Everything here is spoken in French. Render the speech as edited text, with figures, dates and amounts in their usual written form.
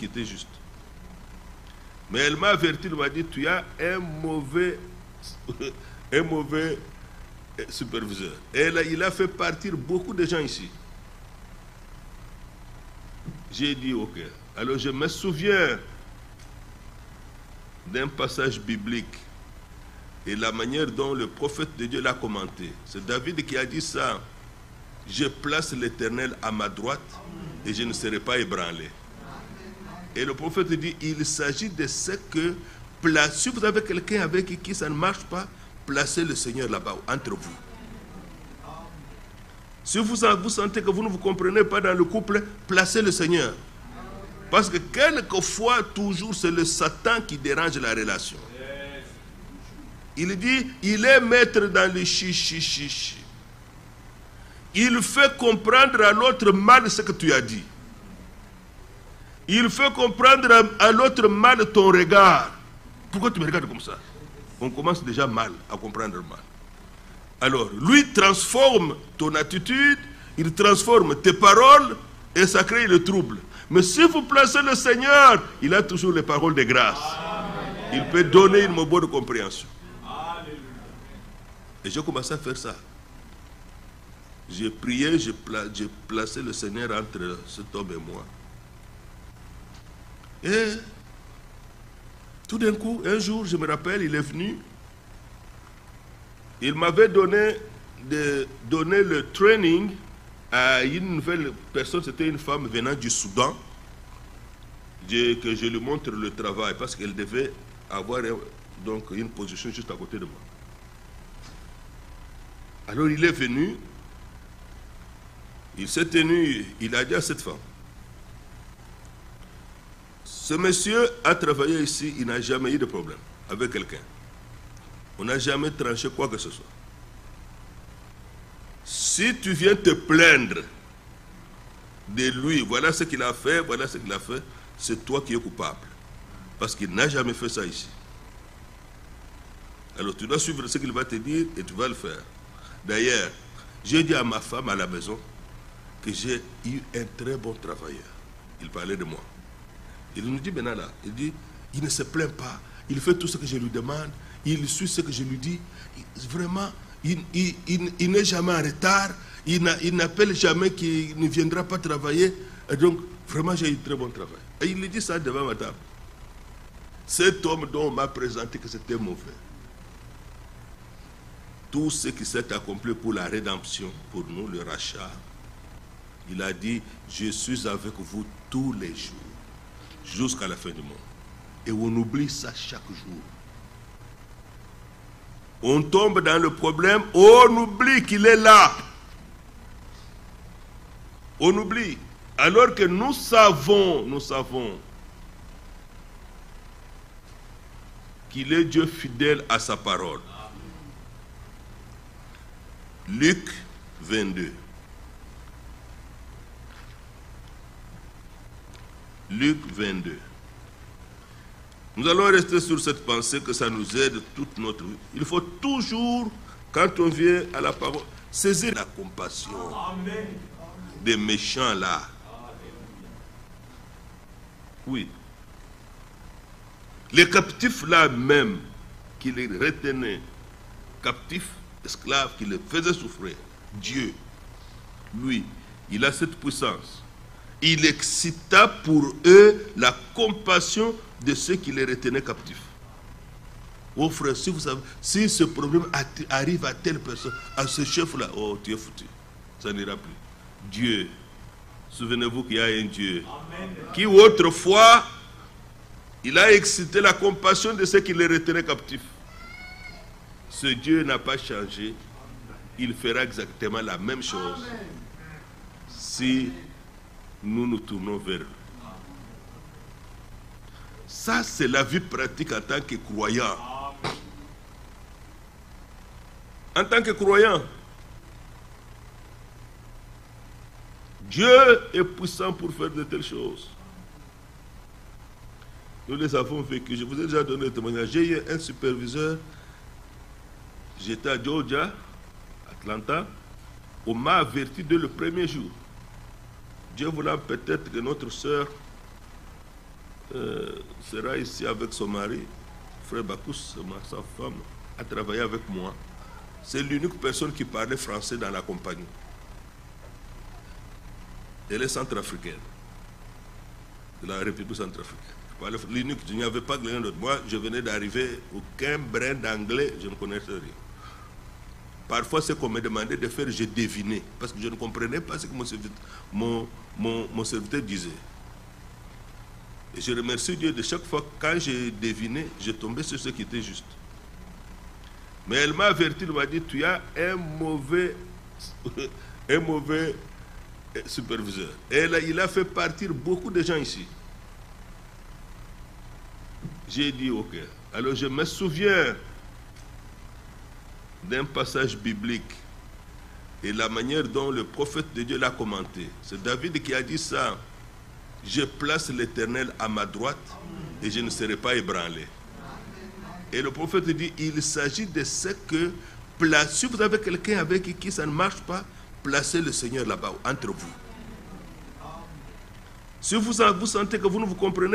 qui était juste. Mais elle m'a averti, elle m'a dit, tu as un mauvais superviseur. Et là, il a fait partir beaucoup de gens ici. J'ai dit, ok. Alors je me souviens d'un passage biblique et la manière dont le prophète de Dieu l'a commenté. C'est David qui a dit ça. Je place l'Éternel à ma droite et je ne serai pas ébranlé. Et le prophète dit, il s'agit de ce que, si vous avez quelqu'un avec qui ça ne marche pas, placez le Seigneur là-bas, entre vous. Si vous sentez que vous ne vous comprenez pas dans le couple, placez le Seigneur. Parce que quelquefois, toujours, c'est le Satan qui dérange la relation. Il dit, il est maître dans le chi. Il fait comprendre à l'autre mal ce que tu as dit. Il fait comprendre à l'autre mal ton regard. Pourquoi tu me regardes comme ça? On commence déjà mal à comprendre mal. Alors, lui transforme ton attitude, il transforme tes paroles et ça crée le trouble. Mais si vous placez le Seigneur, il a toujours les paroles de grâce. Il peut donner une bonne compréhension. Et j'ai commencé à faire ça. J'ai prié, j'ai placé le Seigneur entre cet homme et moi. Et tout d'un coup, un jour, je me rappelle, il est venu. Il m'avait donné le training à une nouvelle personne, c'était une femme venant du Soudan, que je lui montre le travail parce qu'elle devait avoir donc une position juste à côté de moi. Alors il est venu, il s'est tenu, il a dit à cette femme, ce monsieur a travaillé ici, il n'a jamais eu de problème avec quelqu'un. On n'a jamais tranché quoi que ce soit. Si tu viens te plaindre de lui, voilà ce qu'il a fait, voilà ce qu'il a fait, c'est toi qui es coupable. Parce qu'il n'a jamais fait ça ici. Alors tu dois suivre ce qu'il va te dire et tu vas le faire. D'ailleurs, j'ai dit à ma femme à la maison que j'ai eu un très bon travailleur. Il parlait de moi. Il nous dit maintenant là, il dit, il ne se plaint pas, il fait tout ce que je lui demande, il suit ce que je lui dis. Vraiment, il n'est jamais en retard, il n'appelle jamais qu'il ne viendra pas travailler. Et donc, vraiment, j'ai eu un très bon travail. Et il lui dit ça devant ma table. Cet homme dont on m'a présenté que c'était mauvais. Tout ce qui s'est accompli pour la rédemption, pour nous, le rachat, il a dit, je suis avec vous tous les jours, jusqu'à la fin du monde. Et on oublie ça chaque jour. On tombe dans le problème, on oublie qu'il est là. On oublie. Alors que nous savons qu'il est Dieu fidèle à sa parole. Luc 22. Luc 22. Nous allons rester sur cette pensée que ça nous aide toute notre vie. Il faut toujours, quand on vient à la parole, saisir la compassion des méchants là. Oui. Les captifs là même, qui les retenaient captifs, esclaves, qui les faisaient souffrir. Dieu, lui, il a cette puissance. Il excita pour eux la compassion de ceux qui les retenaient captifs. Oh frère, si vous savez, si ce problème arrive à telle personne, à ce chef-là, oh, tu es foutu. Ça n'ira plus. Dieu, souvenez-vous qu'il y a un Dieu qui autrefois, il a excité la compassion de ceux qui les retenaient captifs. Ce Dieu n'a pas changé. Il fera exactement la même chose si nous nous tournons vers lui. Ça, c'est la vie pratique en tant que croyant. En tant que croyant, Dieu est puissant pour faire de telles choses. Nous les avons vécues. Je vous ai déjà donné le témoignage. J'ai eu un superviseur. J'étais à Georgia, Atlanta. On m'a averti dès le premier jour. Dieu voulant peut-être que notre sœur sera ici avec son mari, frère Bakous, sa femme, a travaillé avec moi. C'est l'unique personne qui parlait français dans la compagnie. Elle est centrafricaine, de la République centrafricaine. L'unique, il n'y avait pas rien d'autre. Moi, je venais d'arriver, aucun brin d'anglais, je ne connaissais rien. Parfois, ce qu'on me demandait de faire, je devinais, parce que je ne comprenais pas ce que mon serviteur disait. Et je remercie Dieu de chaque fois, quand j'ai deviné, je tombais sur ce qui était juste. Mais elle m'a averti, elle m'a dit, tu as un mauvais superviseur. Et là, il a fait partir beaucoup de gens ici. J'ai dit, ok. Alors je me souviens d'un passage biblique et la manière dont le prophète de Dieu l'a commenté. C'est David qui a dit ça. Je place l'Éternel à ma droite et je ne serai pas ébranlé. Et le prophète dit, il s'agit de ce que, si vous avez quelqu'un avec qui ça ne marche pas, placez le Seigneur là-bas, entre vous. Si vous sentez que vous ne vous comprenez